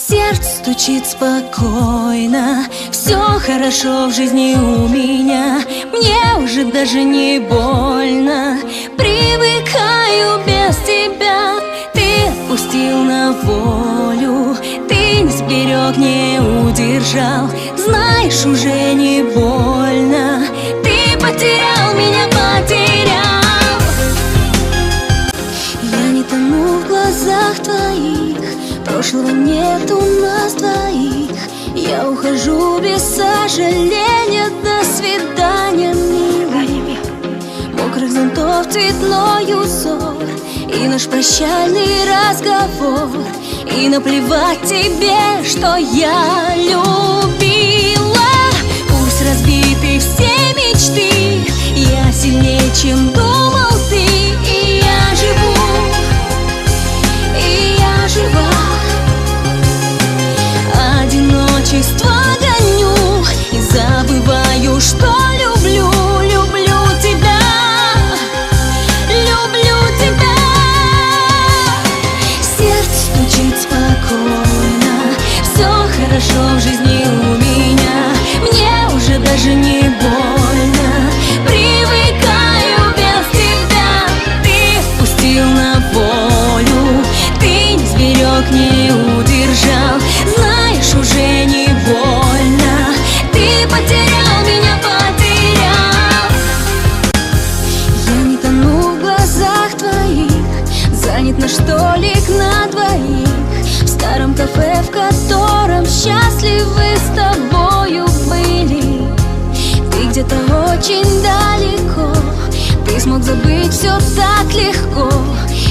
Сердце стучит спокойно, все хорошо в жизни у меня. Мне уже даже не больно, привыкаю без тебя. Ты отпустил на волю, ты не сберег, не удержал. Знаешь, уже не больно, ты потерял меня, потерял. Я не тону в глазах твоих, прошлого нет у нас двоих. Я ухожу без сожаления, до свидания, милый. Мокрых зонтов цветной узор и наш прощальный разговор. И наплевать тебе, что я любила. Пусть разбиты все мечты, я сильнее, чем думал ты. И я живу, и я жива. Одиночество гоню и забываю, что люблю, люблю тебя, люблю тебя. Сердце стучит спокойно, все хорошо в жизни у меня. Мне уже даже не больно, привыкаю без тебя. Ты отпустил на волю, ты не сберег, не удержал. Знаешь, уже не больно, ты потерял меня, потерял. Я не тону в глазах твоих, занят наш столик на двоих в старом кафе, в котором счастливы с тобою были. Ты где-то очень далеко, ты смог забыть все так легко,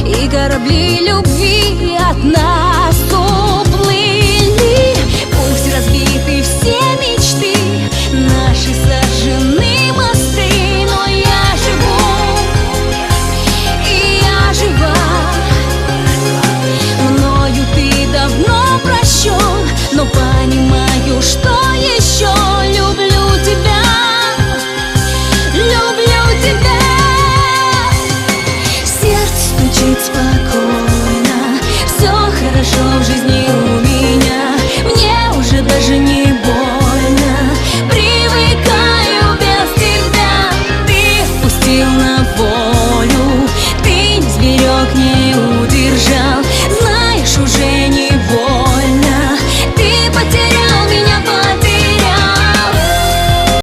и корабли любви от нас уплыли. Пусть разбиты все мечты, наши сожжены мосты, но я живу, и я жива. Мною ты давно прощен, но понимаю, что еще люблю тебя, люблю тебя. Сердце стучит спокойно, все хорошо в жизни